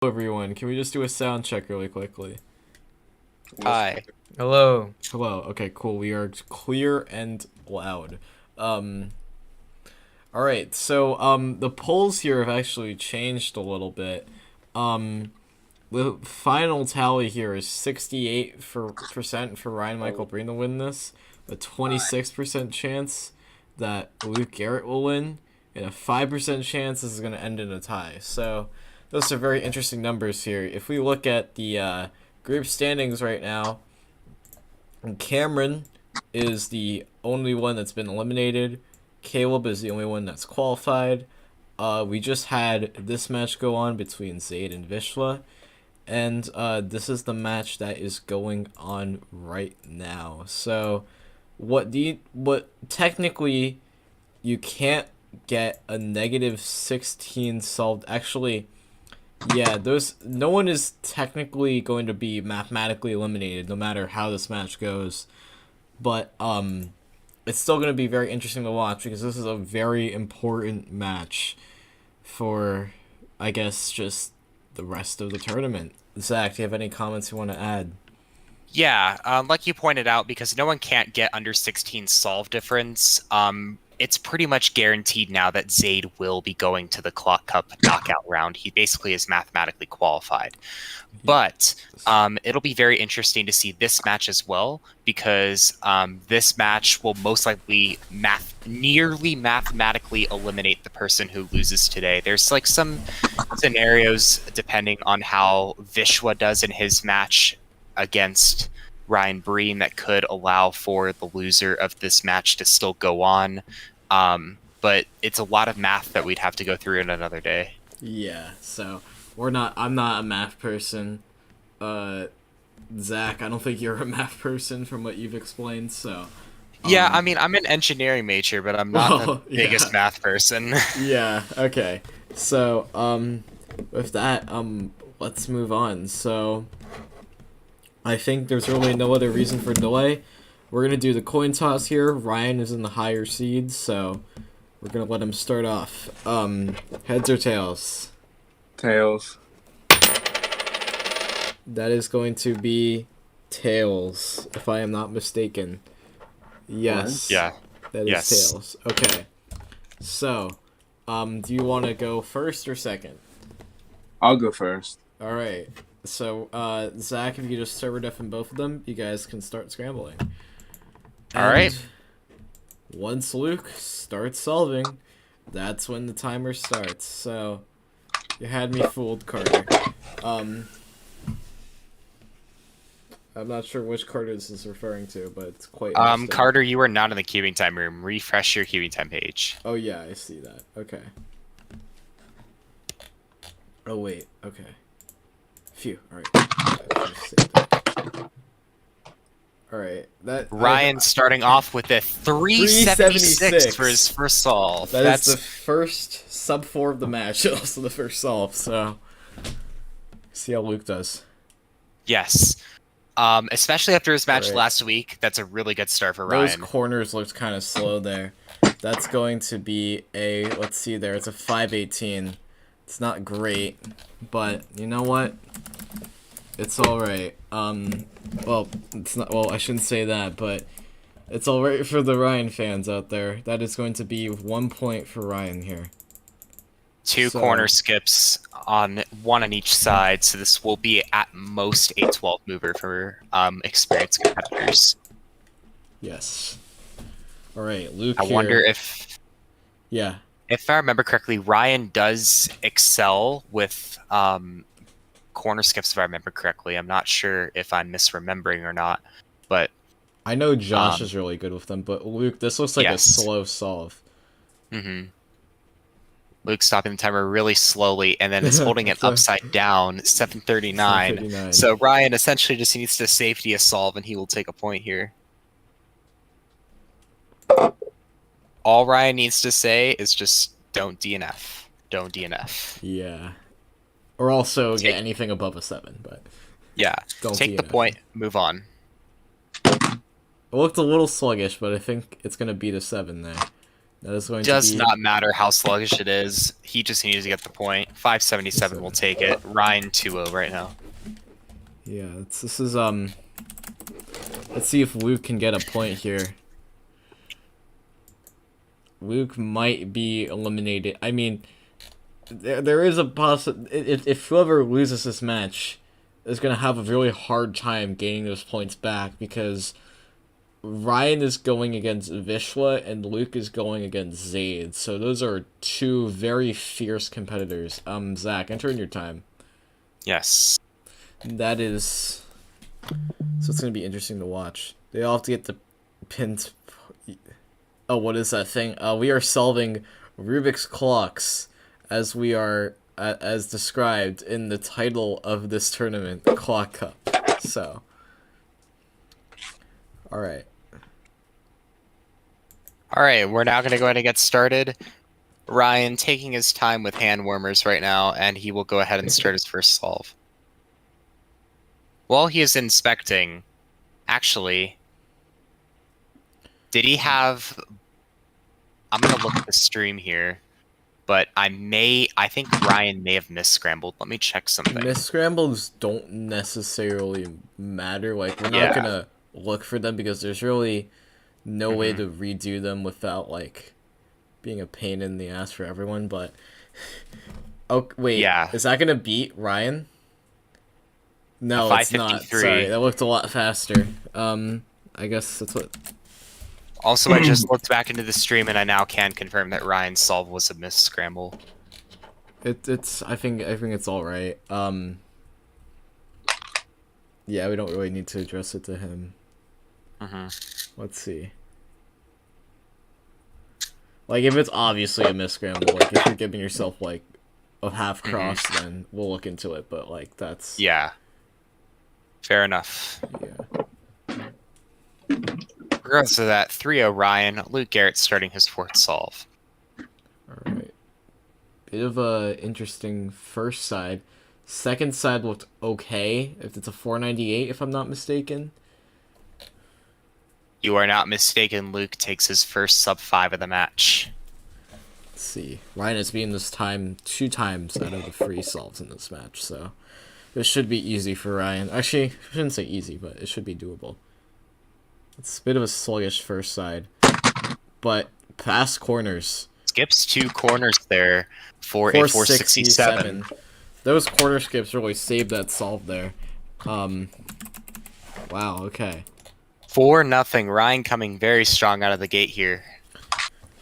Everyone, can we just do a sound check really quickly? Hi. Hello. Hello. Okay, cool. We are clear and loud. Um, all right. So, the polls here have actually changed a little bit. Um, the final tally here is 68% for Ryan Michael Breen to win this, a 26% chance that Luke Garrett will win, and a 5% chance this is going to end in a tie. So, those are very interesting numbers here. If we look at the group standings right now, Cameron is the only one that's been eliminated. Caleb is the only one that's qualified. We just had this match go on between Zayd and Vishla, and this is the match that is going on right now. So, what technically you can't get a negative 16 solved. Actually, yeah, no one is technically going to be mathematically eliminated no matter how this match goes. But it's still going to be very interesting to watch because this is a very important match for, I guess, just the rest of the tournament. Zach, do you have any comments you want to add? Yeah, like you pointed out, because no one can't get under 16 solve difference, it's pretty much guaranteed now that Zayd will be going to the Clock Cup knockout round. He basically is mathematically qualified. But it'll be very interesting to see this match as well, because this match will most likely nearly mathematically eliminate the person who loses today. There's like some scenarios depending on how Vishwa does in his match against Ryan Breen that could allow for the loser of this match to still go on. But it's a lot of math that we'd have to go through in another day. Yeah, so I'm not a math person. Zach, I don't think you're a math person from what you've explained, so Yeah, I mean, I'm an engineering major, but I'm not well, the biggest math person. Yeah, okay. So, with that, let's move on. So, I think there's really no other reason for delay. We're gonna do the coin toss here. Ryan is in the higher seed, so we're gonna let him start off. Heads or tails? Tails. That is going to be tails, if I am not mistaken. Yes. Yeah. That is Yes. tails. Okay. So, do you want to go first or second? I'll go first. All right. So, Zach, if you just server deafen both of them, you guys can start scrambling. All right. Once Luke starts solving, that's when the timer starts. So, you had me fooled, Carter. I'm not sure which Carter this is referring to, but it's quite interesting. Carter, you are not in the queuing time room. Refresh your queuing time page. Oh, yeah, I see that. Okay. Oh, wait. Okay. Phew. Alright. Ryan starting off with a 376 for his first solve. That's the first sub 4 of the match, also the first solve, so see how Luke does. Yes. Especially after his match last week, that's a really good start for Ryan. Those corners looked kind of slow there. That's going to be a, let's see there, it's a 518. It's not great, but you know what? It's alright. Well, it's not, well, I shouldn't say that, but it's alright for the Ryan fans out there. That is going to be 1 point for Ryan here. Two corner skips on one on each side, so this will be at most a 12 mover for experienced competitors. Yes. Alright, Luke I here. wonder if... Yeah. If I remember correctly, Ryan does excel with corner skips, if I remember correctly. I'm not sure if I'm misremembering or not, but... I know Josh is really good with them, but Luke, this looks like a slow solve. Mm-hmm. Luke stopping the timer really slowly, and then is holding it upside down, 739. 739. So Ryan essentially just needs to safety a solve, and he will take a point here. All Ryan needs to say is just don't DNF. Don't DNF. Yeah. Or also get anything above a 7, but... Yeah. Don't take DNF. the point, move on. It looked a little sluggish, but I think it's going to beat a 7 there. That is going Does to be... not matter how sluggish it is. He just needs to get the point. 577 will take it. Ryan 2-0 right now. Yeah, this is, let's see if Luke can get a point here. Luke might be eliminated. I mean, there is a if whoever loses this match is going to have a really hard time gaining those points back, because Ryan is going against Vishwa and Luke is going against Zaid. So those are two very fierce competitors. Zach, enter in your time. Yes. That is... So it's going to be interesting to watch. They all have to get the pinned... Oh, what is that thing? We are solving Rubik's Clocks, as we are, as described in the title of this tournament, Clock Cup. So... Alright. Alright, we're now going to go ahead and get started. Ryan taking his time with hand warmers right now, and he will go ahead and start his first solve. While he is inspecting, actually, did he have... I'm going to look at the stream here, but I think Ryan may have misscrambled. Let me check something. Misscrambles don't necessarily matter. Like, we're not Yeah. gonna look for them because there's really no way to redo them without, like, being a pain in the ass for everyone, but... Oh, wait. Yeah. Is that gonna beat Ryan? No, it's not. 553. Sorry, that looked a lot faster. I guess that's what... Also, I just looked back into the stream, and I now can confirm that Ryan's solve was a misscramble. It's I think it's all right. Yeah, we don't really need to address it to him. Let's see. Like, if it's obviously a misscramble, like if you're giving yourself like a half cross, then we'll look into it. But like that's Yeah. Fair enough. yeah. Regardless of that, 3-0 Ryan. Luke Garrett starting his fourth solve. All right. Bit of a interesting first side. Second side looked okay. If it's a 498, if I'm not mistaken. You are not mistaken. Luke takes his first sub-5 of the match. Let's see. Ryan has beaten this time 2 times out of the free solves in this match, so this should be easy for Ryan. Actually, I shouldn't say easy, but it should be doable. It's a bit of a sluggish first side, but past corners. Skips 2 corners there for a 467. Those corner skips really saved that solve there. Wow, okay. 4-0. Ryan coming very strong out of the gate here.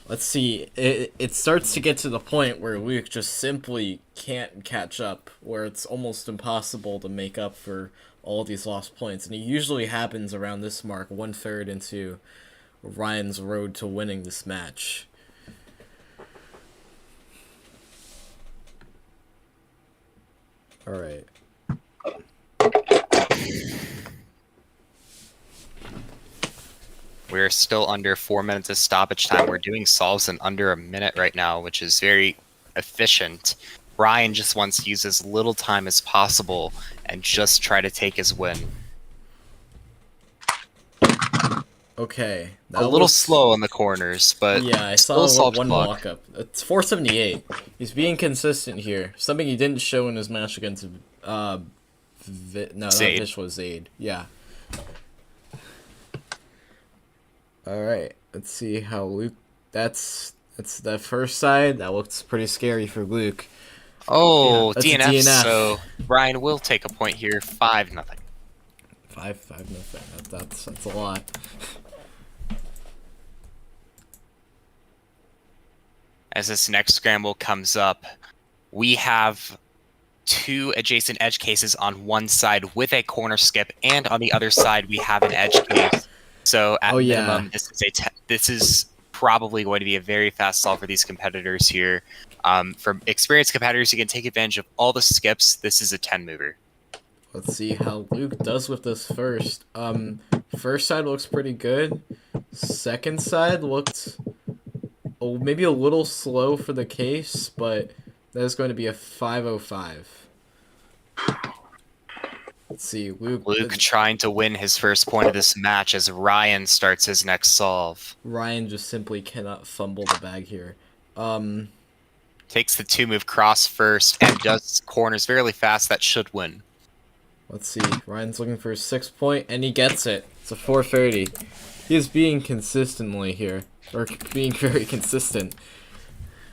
Let's see. It starts to get to the point where Luke just simply can't catch up, where it's almost impossible to make up for all these lost points, and it usually happens around this mark, 1/3 into Ryan's road to winning this match. All right. We're still under 4 minutes of stoppage time. We're doing solves in under a minute right now, which is very efficient. Ryan just wants to use as little time as possible and just try to take his win. Okay. A little slow in the corners, but yeah, I still saw solved one block. walk up. It's 478. He's being consistent here. Something he didn't show in his match against not Zaid. Vishwa, Zaid. Yeah. All right. Let's see how Luke. That's that first side. That looks pretty scary for Luke. Oh, Yeah, that's a DNF, DNF. so Ryan will take a point here, 5-0. 5-0. That's a lot. As this next scramble comes up, we have 2 adjacent edge cases on one side with a corner skip, and on the other side we have an edge case. So at minimum, this is probably going to be a very fast solve for these competitors here. For experienced competitors who can take advantage of all the skips, this is a 10 mover. Let's see how Luke does with this first. First side looks pretty good. Second side looked maybe a little slow for the case, but that is going to be a 505. Let's see, Luke trying to win his first point of this match as Ryan starts his next solve. Ryan just simply cannot fumble the bag here. Takes the 2-move cross first and does corners fairly fast. That should win. Let's see. Ryan's looking for a 6 point, and he gets it. It's a 430. He is being consistently here, or being very consistent.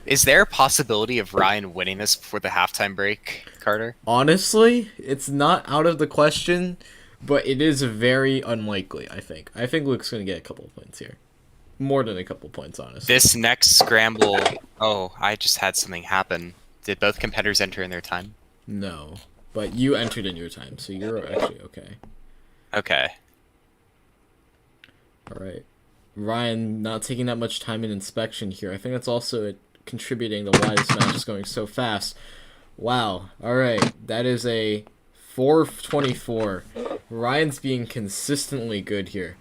Is there a possibility of Ryan winning this before the halftime break, Carter? Honestly, it's not out of the question, but it is very unlikely, I think. I think Luke's going to get a couple of points here. More than a couple of points, honestly. This next scramble... Oh, I just had something happen. Did both competitors enter in their time? No, but you entered in your time, so you're actually okay. Okay. Alright. Ryan not taking that much time in inspection here. I think that's also contributing to why this match is going so fast. Wow. Alright. That is a 424. Ryan's being consistently good here.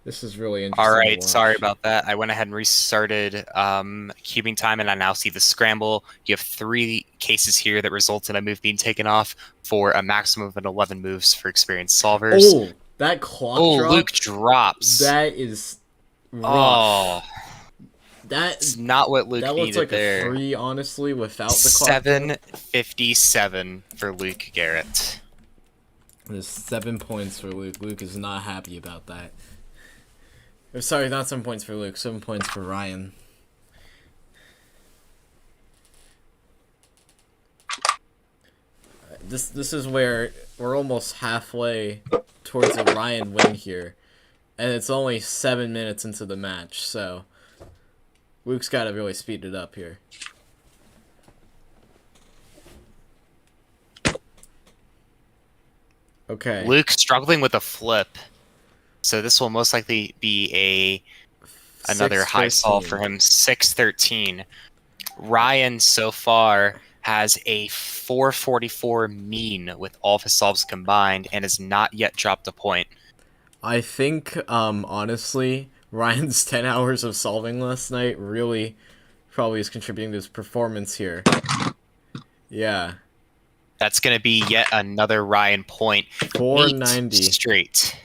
This is really interesting. Alright, sorry about that. I went ahead and restarted cubing time, and I now see the scramble. You have 3 cases here that result in a move being taken off for a maximum of 11 moves for experienced solvers. Oh, that clock drop. Luke drops. That is rough. Oh. That's not what Luke needed looks like there. A 3, honestly, without the clock. 757 for Luke Garrett. There's 7 points for Luke. Luke is not happy about that. Or, sorry, not 7 points for Luke. 7 points for Ryan. This is where we're almost halfway towards a Ryan win here, and it's only 7 minutes into the match, so Luke's got to really speed it up here. Okay. Luke struggling with a flip, so this will most likely be another high solve for him. 613. Ryan so far has a 444 mean with all of his solves combined and has not yet dropped a point. I think, honestly, Ryan's 10 hours of solving last night really probably is contributing to his performance here. Yeah. That's going to be yet another Ryan point. 490. Straight.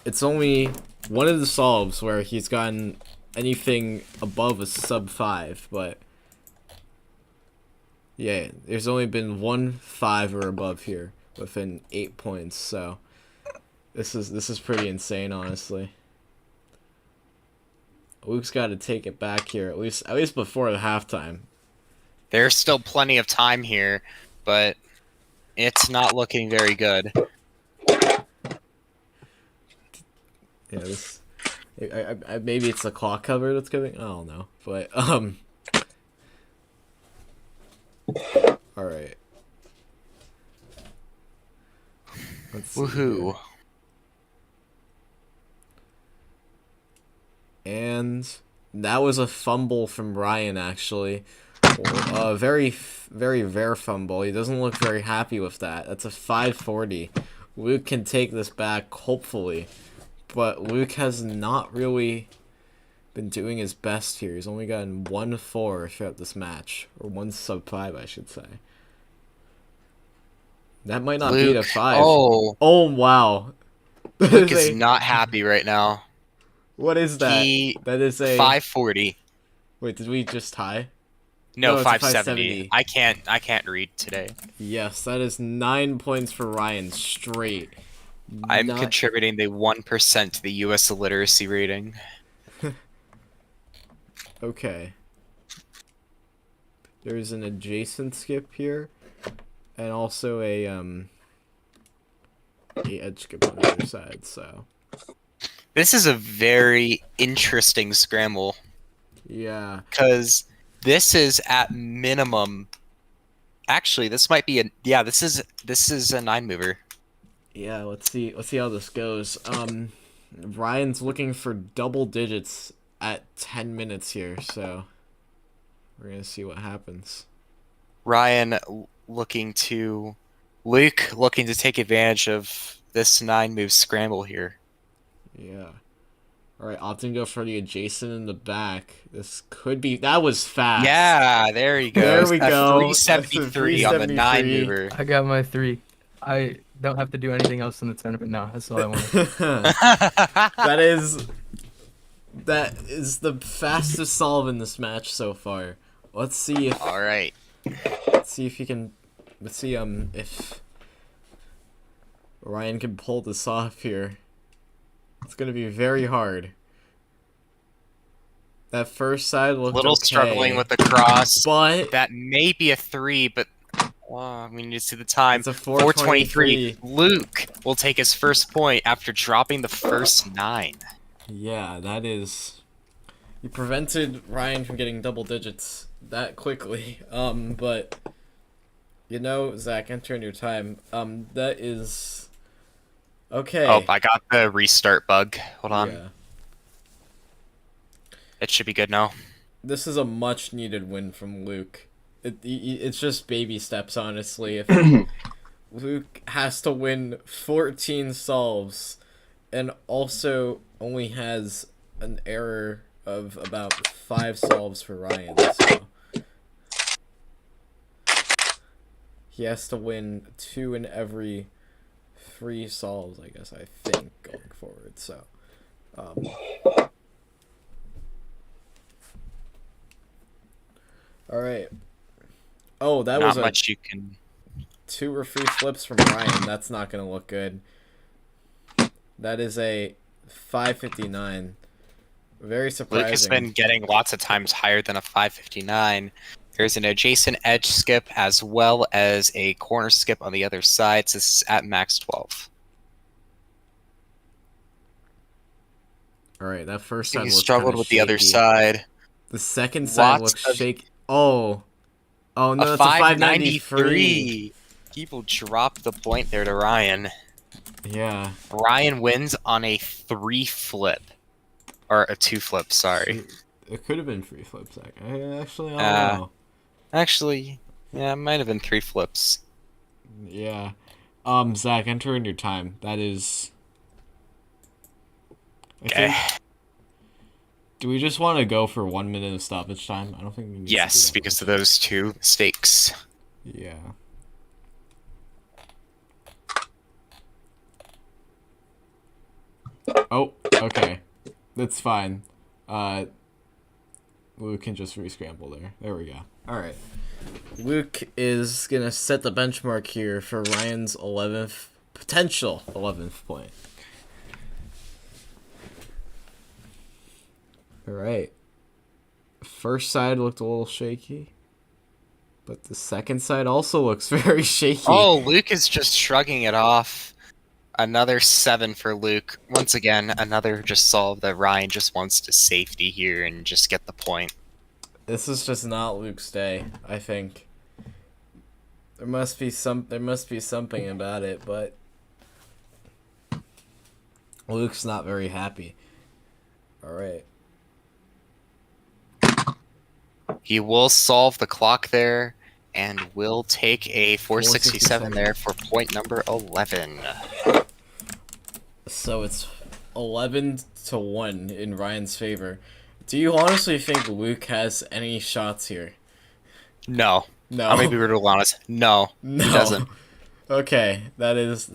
It's only one of the solves where he's gotten anything above a sub 5, but yeah, there's only been 1 5 or above here within 8 points, so this is pretty insane, honestly. Luke's got to take it back here at least before the halftime. There's still plenty of time here, but it's not looking very good. Yeah, this maybe it's the clock cover that's giving. I don't know, but all right. Woohoo! And that was a fumble from Ryan, actually. A very rare fumble. He doesn't look very happy with that. That's a 540. Luke can take this back, hopefully. But Luke has not really been doing his best here. He's only gotten 1 4 throughout this match. Or 1 sub 5, I should say. That might not be a 5. Oh, wow. Luke is not happy right now. What is that? That is a 540. Wait, did we just tie? No, it's a 570. I can't read today. Yes, that is 9 points for Ryan straight. I'm contributing the 1% to the U.S. illiteracy rating. Okay. There's an adjacent skip here, and also a edge skip on the other side. So this is a very interesting scramble. Yeah. Because this is at minimum. Actually, this might be this is a 9-mover. Yeah, let's see how this goes. Ryan's looking for double digits at 10 minutes here, so we're gonna see what happens. Ryan looking to take advantage of this 9-move scramble here. Yeah. Alright, opting go for the adjacent in the back. This could be... That was fast. Yeah, there you go. There we go. 373 on the 9-mover. I got my 3. I don't have to do anything else in the tournament now. That's all I want. That is the fastest solve in this match so far. Let's see if All right. you can. Let's see if Ryan can pull this off here. It's gonna be very hard. That first side looked Little okay, struggling with the cross. but That may be a 3, but we need to see the time. it's a 4:23. 4:23. Luke will take his first point after dropping the first 9. Yeah, that is. You prevented Ryan from getting double digits that quickly. But you know, Zach, enter in your time. That is okay. Oh, I got the restart bug. Hold on. Yeah. It should be good now. This is a much needed win from Luke. It's just baby steps, honestly. If Luke has to win 14 solves and also only has an error of about 5 solves for Ryan, so he has to win 2 in every 3 solves, I guess, I think, going forward. So all right. Oh, that was Not much you can. 2 or 3 flips from Ryan. That's not gonna look good. That is a 559. Very surprising. Luke has been getting lots of times higher than a 559. There's an adjacent edge skip as well as a corner skip on the other side. So this is at max 12. All right, that first So side he looked struggled kinda with the other shaky. side. The second side Lots looks of- shaky. Oh no, A that's a 593. People dropped the point there to Ryan. Yeah. Ryan wins on a 3 flip. Or a 2 flip, sorry. It could have been 3 flips. I don't know. Actually, yeah, it might have been 3 flips. Yeah. Zach, enter in your time. That is. Okay. Do we just want to go for 1 minute of stoppage time? I don't think we need to do Yes, that. because of those 2 mistakes. Yeah. Oh, okay. That's fine. Luke can just re-scramble there. There we go. Alright. Luke is gonna set the benchmark here for Ryan's 11th, potential 11th point. Alright. First side looked a little shaky. But the second side also looks very shaky. Oh, Luke is just shrugging it off. Another 7 for Luke. Once again, another just solve that Ryan just wants to safety here and just get the point. This is just not Luke's day, I think. There must be something about it, but Luke's not very happy. Alright. He will solve the clock there and will take a 467 there for point number 11. So it's 11-1 in Ryan's favor. Do you honestly think Luke has any shots here? No. No. I'm gonna be real honest. No. No. He doesn't. Okay, that's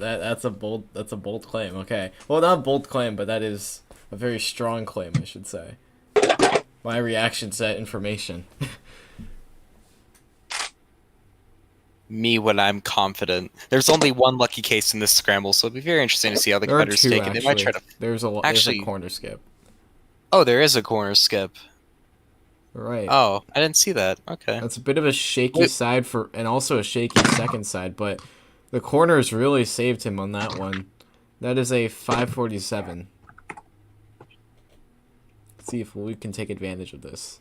a bold claim. Okay. Well, not a bold claim, but that is a very strong claim, I should say. My reaction to that information. Me when I'm confident. There's only one lucky case in this scramble, so it'll be very interesting to see how the There are competitors 2, take it. They might try to. There's a Actually- corner skip. Oh, there is a corner skip. Right. Oh, I didn't see that. Okay. That's a bit of a shaky Wait. side and also a shaky second side, but the corners really saved him on that one. That is a 547. Let's see if Luke can take advantage of this.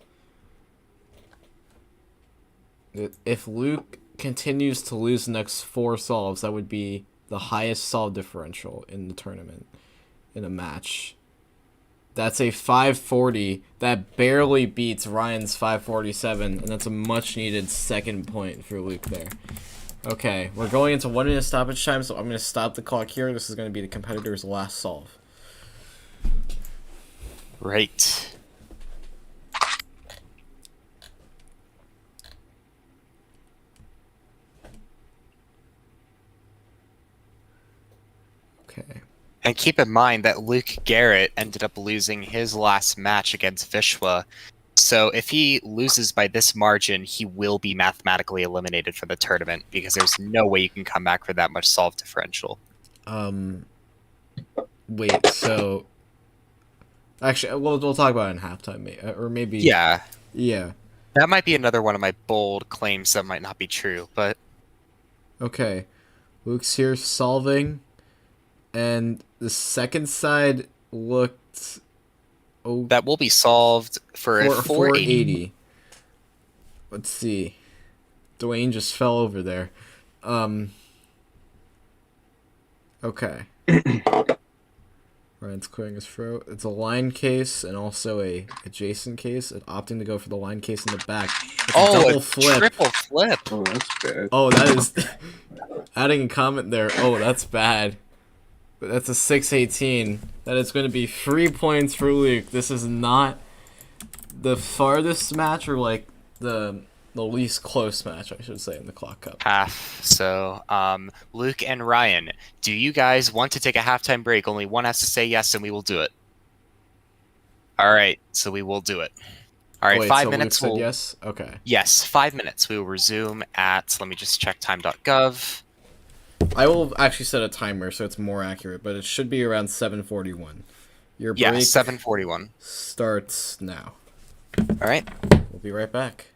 If Luke continues to lose the next 4 solves, that would be the highest solve differential in the tournament in a match. That's a 540 that barely beats Ryan's 547, and that's a much needed second point for Luke there. Okay, we're going into 1 minute stoppage time, so I'm going to stop the clock here. This is going to be the competitor's last solve. Right. Okay. And keep in mind that Luke Garrett ended up losing his last match against Vishwa. So if he loses by this margin, he will be mathematically eliminated from the tournament because there's no way you can come back for that much solve differential. Wait, so actually, we'll talk about it in halftime, or maybe. Yeah, Yeah. that might be another one of my bold claims that might not be true, but Okay. Luke's here solving, and the second side looked. Oh, that will be solved for a 480. 480. Let's see. Dwayne just fell over there. Okay. Ryan's clearing his throat. It's a line case and also a adjacent case. And opting to go for the line case in the back. It's a double flip. Triple flip. Oh, that's bad. Oh, that is adding a comment there. Oh, that's bad. But that's a 618. That is going to be 3 points for Luke. This is not the farthest match, or like the least close match, I should say, in the Clock Cup. Half. So, Luke and Ryan, do you guys want to take a halftime break? Only one has to say yes, and we will do it. All right, so we will do it. All right, Wait, 5 so minutes. Luke said yes? Okay. Yes, 5 minutes. We will resume at. Let me just check time.gov. I will actually set a timer so it's more accurate, but it should be around 7:41. Your break 7:41. starts now. All right. We'll be right back.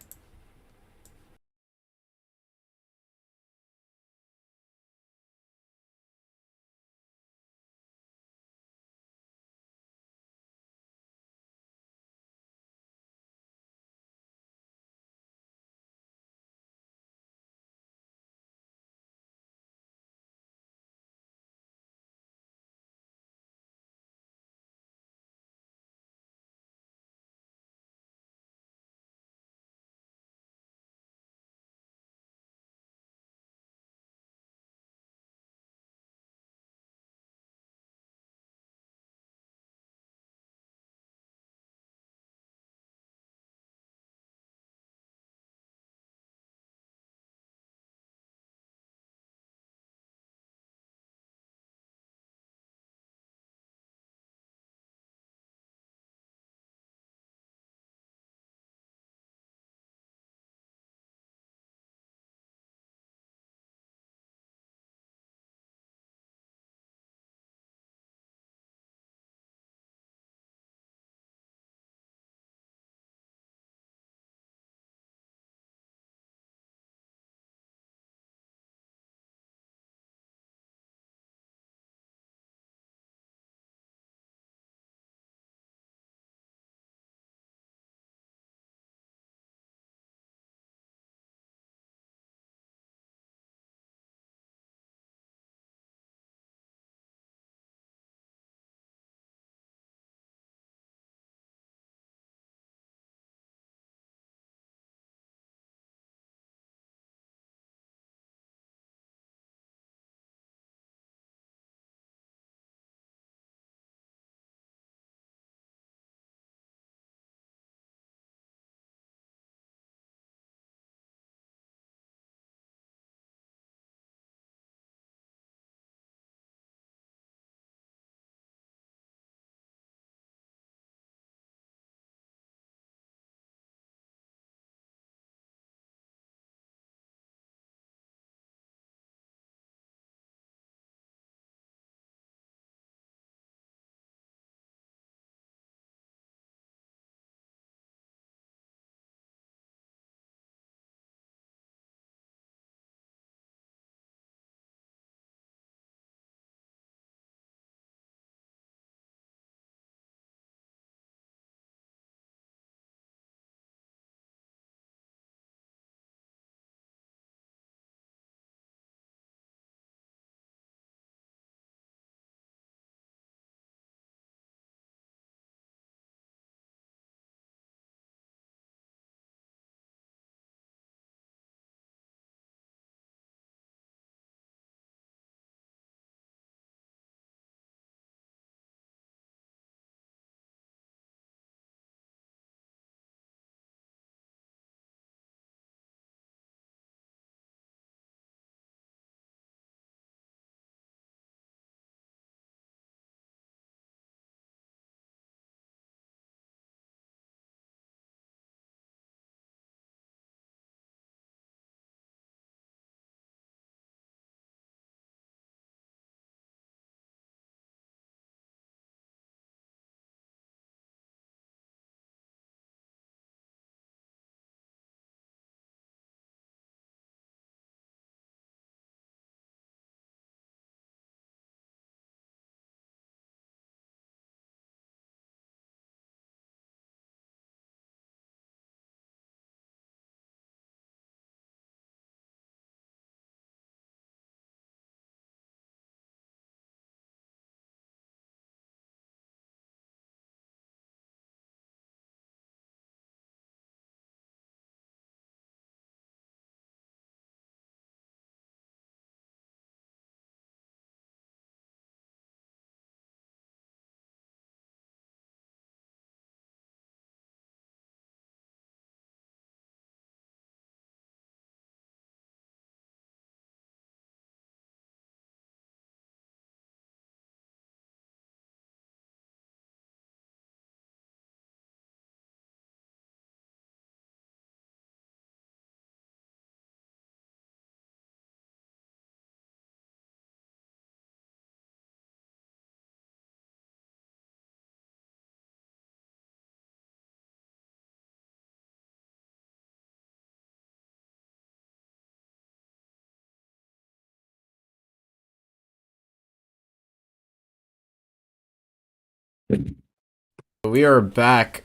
We are back.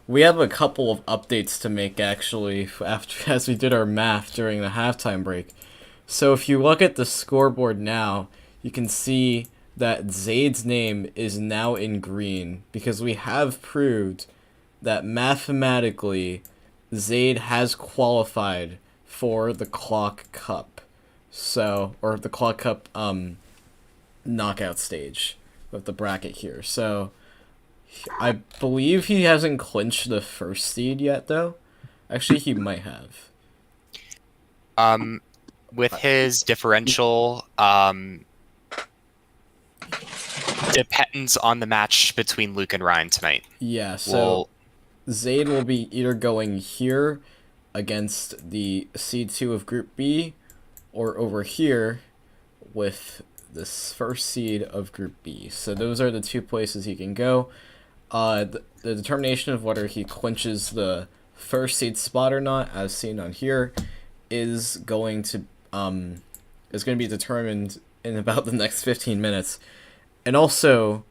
We have a couple of updates to make actually after as we did our math during the halftime break. So if you look at the scoreboard now, you can see that Zayd's name is now in green because we have proved that mathematically Zayd has qualified for the Clock Cup. So, or the Clock Cup knockout stage of the bracket here. So I believe he hasn't clinched the first seed yet, though. Actually, he might have. With his differential, depends on the match between Luke and Ryan tonight. Yeah, so Zayd will be either going here against the seed 2 of Group B, or over here with this first seed of Group B. So those are the two places he can go. The determination of whether he clinches the first seed spot or not, as seen on here, is going to be determined in about the next 15 minutes. And also,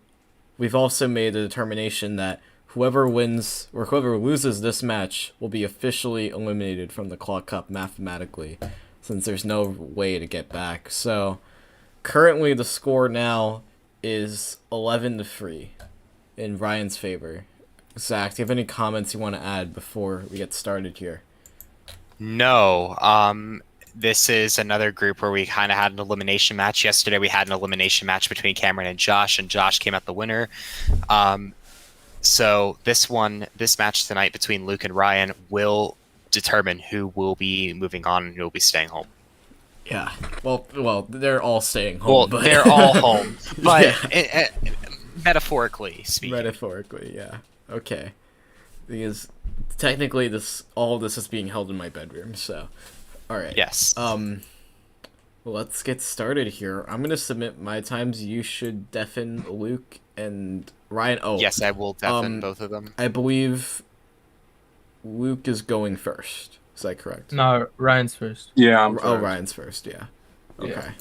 we've also made the determination that whoever wins or whoever loses this match will be officially eliminated from the Clock Cup mathematically, since there's no way to get back. So currently the score now is 11-3 in Ryan's favor. Zach, do you have any comments you want to add before we get started here? No. This is another group where we kind of had an elimination match. Yesterday we had an elimination match between Cameron and Josh came out the winner. So this match tonight between Luke and Ryan will determine who will be moving on and who will be staying home. Yeah. Well, they're all staying home. Well, but... they're all home, but yeah. Metaphorically speaking. Metaphorically, yeah. Okay. Because technically all of this is being held in my bedroom, so all right. Yes. Well, let's get started here. I'm gonna submit my times. You should deafen Luke and Ryan. Oh, yes, I will deafen both of them. I believe Luke is going first. Is that correct? No, Ryan's first. Yeah, I'm first. Oh, Ryan's first. Yeah. Okay. Yeah.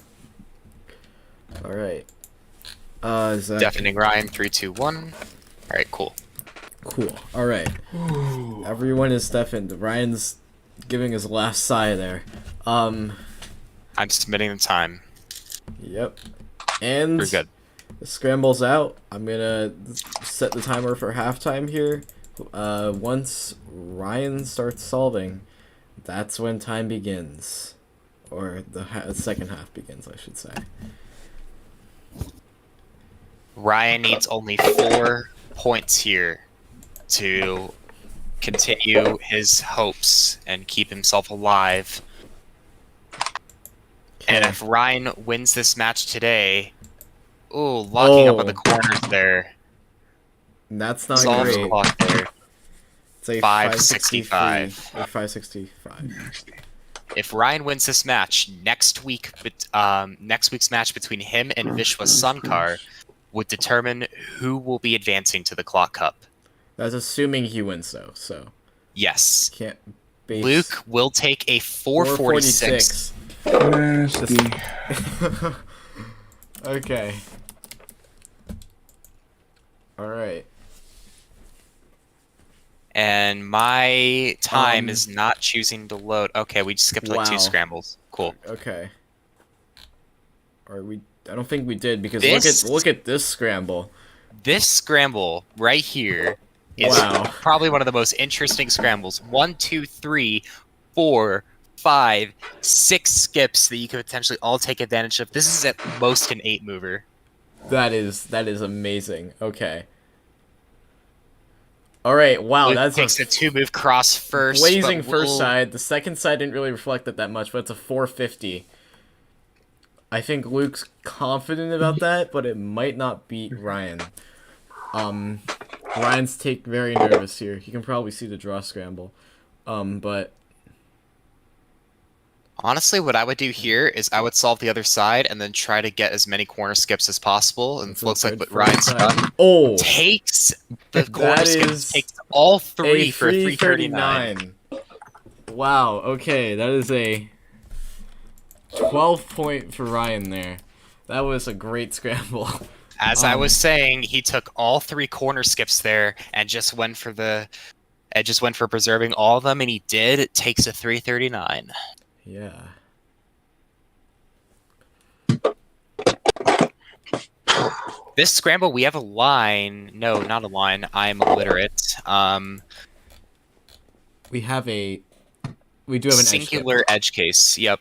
All right. Deafening Ryan. 3, 2, 1. All right. Cool. Cool. All right. Everyone is deafened. Ryan's giving his last sigh there. I'm submitting the time. Yep. And we're good. The scramble's out. I'm gonna set the timer for halftime here. Once Ryan starts solving, that's when time begins, or the second half begins, I should say. Ryan needs only 4 points here to continue his hopes and keep himself alive. And if Ryan wins this match today, locking up on the corners there. That's not Solves great. clock there. It's a 565. 565. If Ryan wins this match, next week's match between him and Vishwa Sankar would determine who will be advancing to the Clock Cup. That's assuming he wins, though. So yes, can't base... Luke will take a 446. Okay. All right. And my time is not choosing to load. Okay, we skipped like 2 scrambles. Cool. Okay. Are we? I don't think we did because look at this scramble. This scramble right here is probably one of the most interesting scrambles. 1, 2, 3, 4, 5, 6 skips that you could potentially all take advantage of. This is at most an 8 mover. That is amazing. Okay. All right. Wow, Luke that's takes a 2-move cross first. Blazing first side. The second side didn't really reflect it that much, but it's a 450. I think Luke's confident about that, but it might not beat Ryan. Ryan's very nervous here. You can probably see the draw scramble. But honestly, what I would do here is I would solve the other side and then try to get as many corner skips as possible. And it looks like what Ryan's done takes the corner skips, takes all 3 for 339. Wow, okay, that is a 12 point for Ryan there. That was a great scramble. As I was saying, he took all 3 corner skips there and just went for preserving all of them, and he did. It takes a 339. Yeah. This scramble, we have a line. No, not a line. I'm illiterate. We do have an singular edge case. Yep.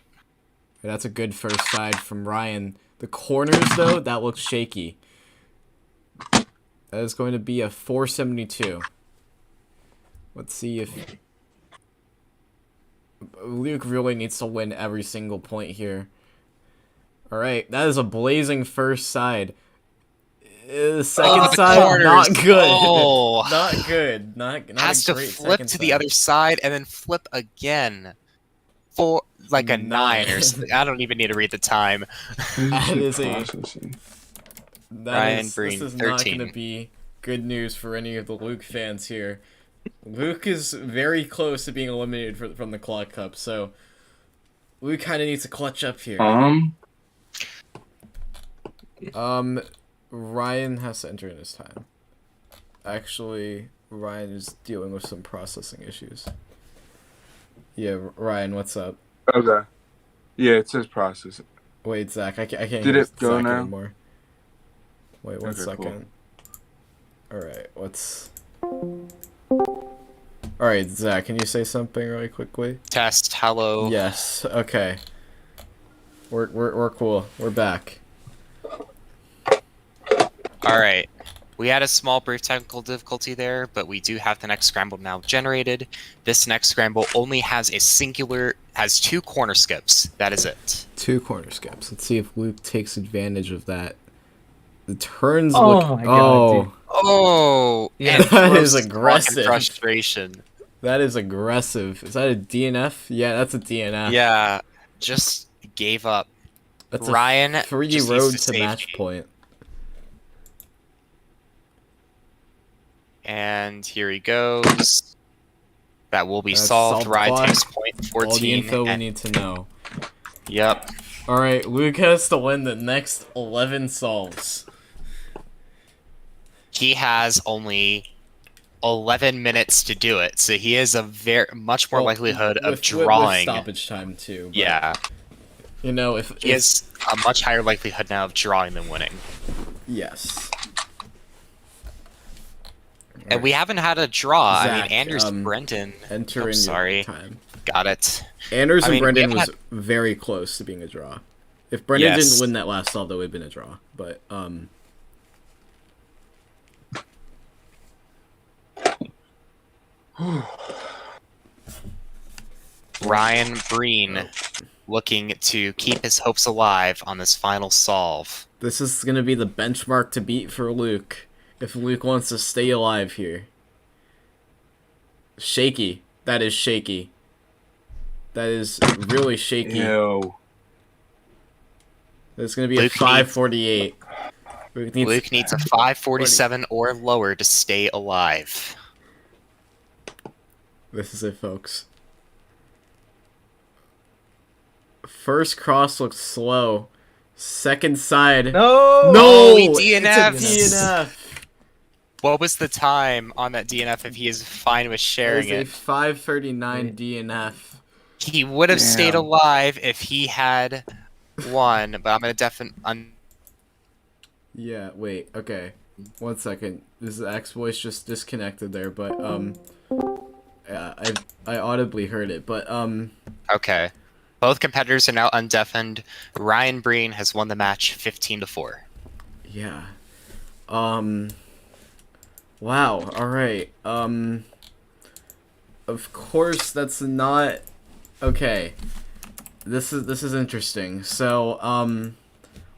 That's a good first side from Ryan. The corners, though, that looks shaky. That is going to be a 472. Let's see if Luke really needs to win every single point here. All right, that is a blazing first side. Second side, corners. not good. Oh. Not good. Not Has a to great flip second to the side. other side and then flip again for like a 9 or something. I don't even need to read the time. That is Ryan Breen, this is not 13. going to be good news for any of the Luke fans here. Luke is very close to being eliminated from the Clock Cup, so Luke kind of needs to clutch up here. Ryan has to enter in his time. Actually, Ryan is dealing with some processing issues. Yeah, Ryan, what's up? Okay. Yeah, it says processing. Wait, Zach, I can't Did hear it go Zach now? anymore. Wait, one Okay, second. Alright, what's... Alright, Zach, can you say something really quickly? Test. Hello. Yes, okay. We're cool. We're back. All right. We had a small brief technical difficulty there, but we do have the next scramble now generated. This next scramble only has 2 corner skips. That is it. 2 corner skips. Let's see if Luke takes advantage of that. The turns Oh look... my God, dude. Oh, Yeah, and that throws is the clock in aggressive. frustration. That is aggressive. Is that a DNF? Yeah, that's a DNF. Yeah, just gave up. That's Ryan a 3 just needs road to to save match me. point. And here he goes. That will be That's solved. solved Ryan clock. takes point 14. All the info we and- need to know. Yep. Alright, Luke has to win the next 11 solves. He has only 11 minutes to do it, so he has a much more Well, likelihood of with drawing. stoppage time, too. But, Yeah, You know, if... he has a much higher likelihood now of drawing than winning. Yes. And we haven't had a draw. I Zach, mean, Anders and Brendan. Enter Oh, in sorry. your time. Got it. Anders I and mean, we Brendan haven't was very close to being a draw. If Brendan Yes. didn't win that last solve, that would have been a draw. But, Ryan Breen looking to keep his hopes alive on this final solve. This is going to be the benchmark to beat for Luke. If Luke wants to stay alive here. Shaky. That is shaky. That is really shaky. Ew. It's going to be Luke a 548. Luke needs a 547 or lower to stay alive. This is it, folks. First cross looks slow. Second side. No! No! he It's DNFs. a DNF. What was the time on that DNF if he is fine with sharing There's a it? 539 DNF. He would have stayed Damn. alive if he had won, but I'm gonna definitely... Yeah, wait, okay. 1 second. This X voice just disconnected there, but yeah, I audibly heard it, but Okay. Both competitors are now undeafened. Ryan Breen has won the match 15-4. yeah. Wow, alright. Of course that's not okay. This is interesting. So,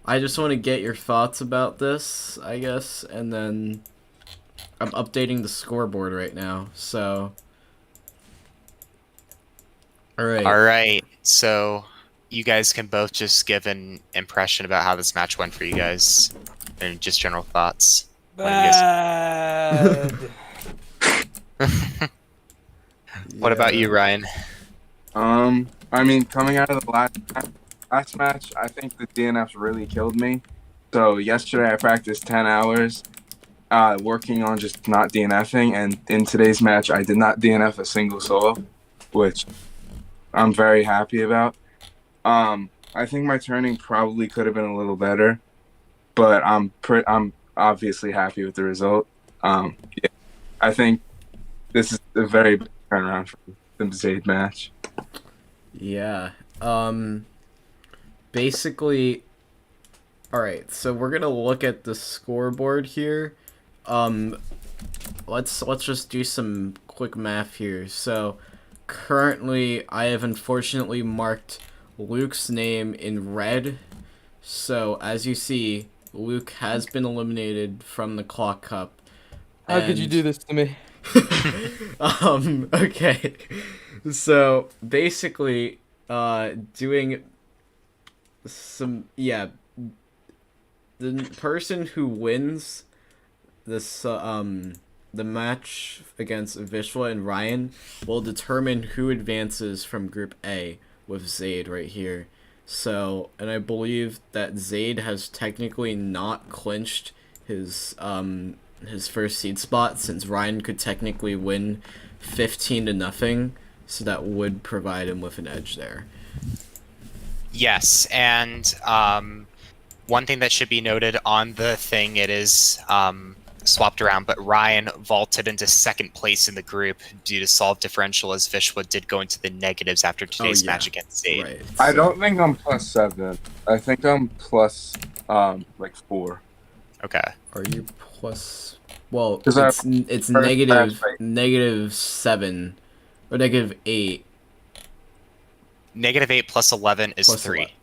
I just want to get your thoughts about this, I guess, and then I'm updating the scoreboard right now. So, all right. So you guys can both just give an impression about how this match went for you guys and just general thoughts. Bad. What about you, Ryan? I mean, coming out of the last match, I think the DNFs really killed me. So yesterday I practiced 10 hours, working on just not DNFing, and in today's match I did not DNF a single solo, which I'm very happy about. I think my turning probably could have been a little better, but I'm obviously happy with the result. Yeah, I think this is a very big turnaround for the Zayd match. Yeah. Basically, all right. So we're gonna look at the scoreboard here. Um, let's just do some quick math here. So currently, I have unfortunately marked Luke's name in red. So as you see, Luke has been eliminated from the Clock Cup. How could you and- do this to me? Okay. So basically, doing some, yeah, the person who wins this, the match against Vishwa and Ryan will determine who advances from Group A with Zayd right here. So, and I believe that Zayd has technically not clinched his first seed spot, since Ryan could technically win 15-0, so that would provide him with an edge there. Yes, and one thing that should be noted on the thing, it is swapped around, but Ryan vaulted into second place in the group due to solve differential, as Vishwa did go into the negatives after today's match against Zayd. Right. I don't think I'm +7. I think I'm plus like 4. Okay. Are you plus? Well, 'Cause it's -7 or -8. -8 plus 11 is Plus 3. 11.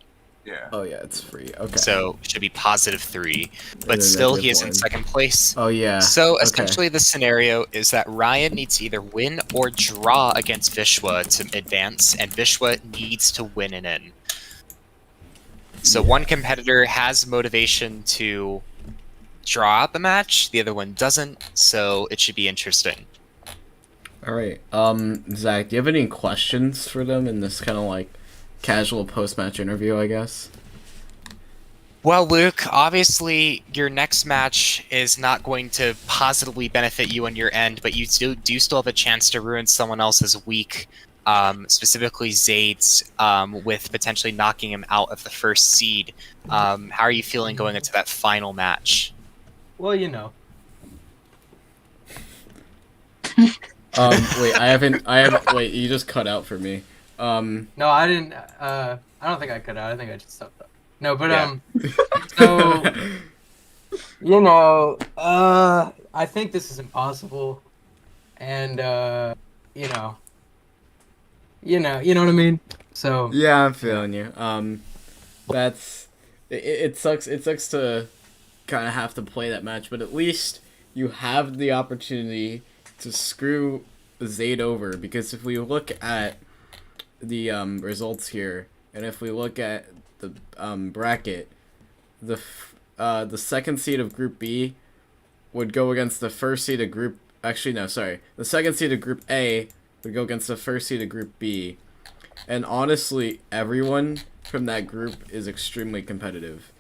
Yeah. Oh yeah, it's free. Okay. So it should be +3. And But then still, he is in -1. second place. Oh yeah. So Okay. essentially, the scenario is that Ryan needs to either win or draw against Vishwa to advance, and Vishwa needs to win and in. So one competitor has motivation to draw out the match, the other one doesn't, so it should be interesting. All right. Zach, do you have any questions for them in this kind of like casual post-match interview, I guess? Well, Luke, obviously your next match is not going to positively benefit you on your end, but you do still have a chance to ruin someone else's week, specifically Zayd's, with potentially knocking him out of the first seed. How are you feeling going into that final match? Well, you know. Wait, wait, you just cut out for me. No, I didn't. I don't think I cut out. I think I just stopped up. No, but Yeah. So you know, I think this is impossible, and you know what I mean. So Yeah, I'm feeling you. That's it sucks. It sucks to kind of have to play that match, but at least you have the opportunity to screw Zayd over, because if we look at the results here, and if we look at the bracket, the second seed of Group B would go against the first seed of Group. Actually, no, sorry. The second seed of Group A would go against the first seed of Group B, and honestly, everyone from that group is extremely competitive.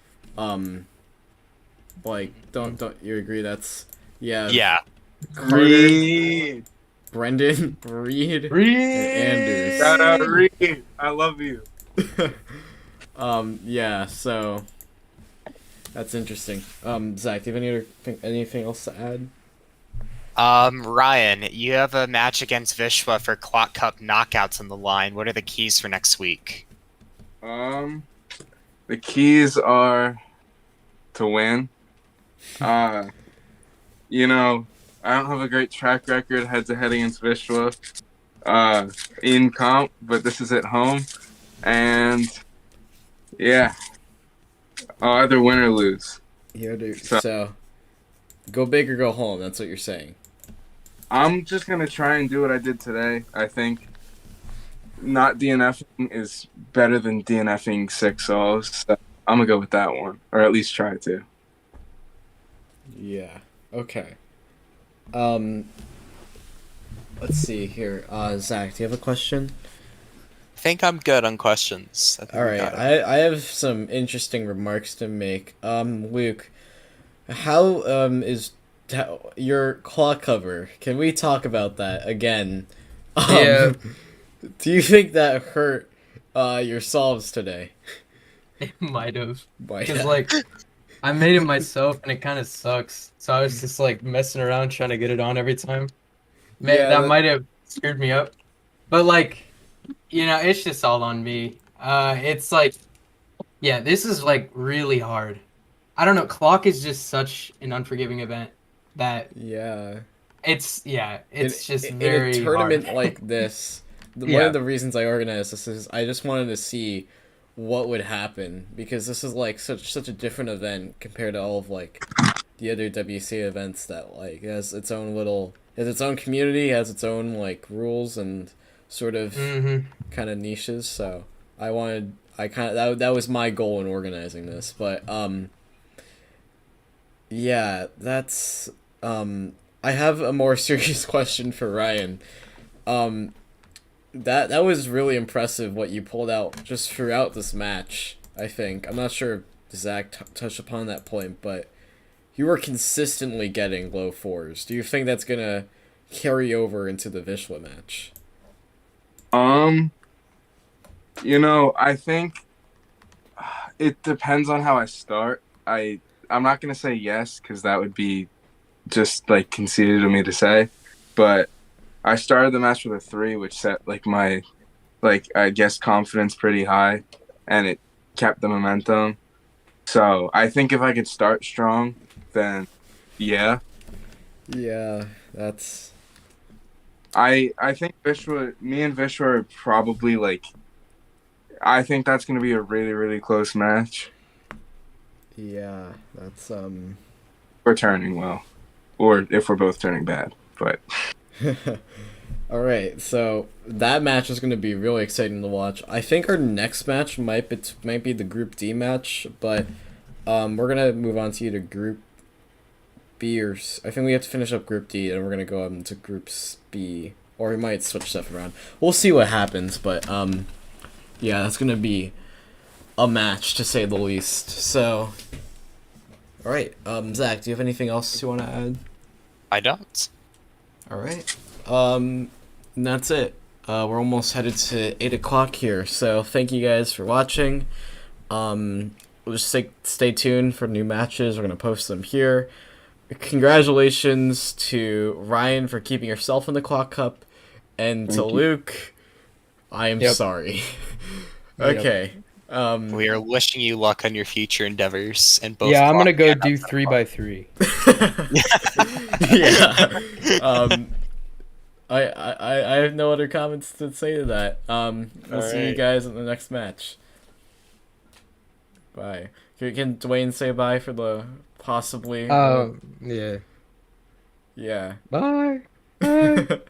Like, don't you agree? That's Yeah. Carter, Brendan, Reed, and Anders. Shout out Reed. I love you. Yeah, so that's interesting. Zach, do you have anything else to add? Ryan, you have a match against Vishwa for Clock Cup knockouts on the line. What are the keys for next week? The keys are to win. You know, I don't have a great track record head-to-head against Vishwa in comp, but this is at home. And, yeah, I'll either win or lose. Yeah, dude. So, go big or go home. That's what you're saying. I'm just going to try and do what I did today. I think not DNFing is better than DNFing 6 solos. So I'm going to go with that one, or at least try to. Yeah. Okay. Let's see here. Zach, do you have a question? think I'm good on questions. I think All we right, got it. I have some interesting remarks to make. Luke, how is your claw cover? Can we talk about that again? Yeah. Um, do you think that hurt your solves today? It might have. By Because, that. like, I made it myself and it kind of sucks. So I was just, like, messing around trying to get it on every time. Man, Yeah, that might have screwed me up. But, like, it's just all on me. It's like, yeah, this is, like, really hard. I don't know. Clock is just such an unforgiving event that yeah. In it's just in a very hard. tournament like this, one of Yeah. the reasons I organized this is I just wanted to see what would happen because this is like such a different event compared to all of like the other WC events that like has its own community, has its own like rules and sort of Mm-hmm. kind of niches. So I kind of that was my goal in organizing this, but yeah, that's I have a more serious question for Ryan. Um that was really impressive what you pulled out just throughout this match, I think. I'm not sure if Zach touched upon that point, but you were consistently getting low fours. Do you think that's going to carry over into the Vishla match? Um, I think it depends on how I start. I'm not gonna say yes because that would be just like conceited of me to say, but I started the match with a 3, which set like my I guess confidence pretty high, and it kept the momentum. So I think if I could start strong, then yeah. Yeah, that's I think me and Vishwa are probably I think that's gonna be a really really close match. yeah, that's We're turning well, or if we're both turning bad, but all right, so that match is going to be really exciting to watch. I think our next match might be the Group D match, but we're gonna move on to either Group B I think we have to finish up Group D, and we're gonna go into Groups B, or we might switch stuff around. We'll see what happens, but yeah, that's gonna be a match to say the least. So, all right, Zach, do you have anything else you want to add? I don't. All right. And that's it. We're almost headed to 8 o'clock here, so thank you guys for watching. We'll just stay tuned for new matches. We're gonna post them here. Congratulations to Ryan for keeping yourself in the Clock Cup, and to Thank you. Luke, I am Yep. sorry. Okay. We are wishing you luck on your future endeavors and both. Yeah, I'm clock gonna go and do outside 3 clock. by 3. Yeah. I have no other comments to say to that. We'll see you Alright. guys in the next match. Bye. Can Dwayne say bye for the possibly? Yeah. Yeah. Bye. Bye.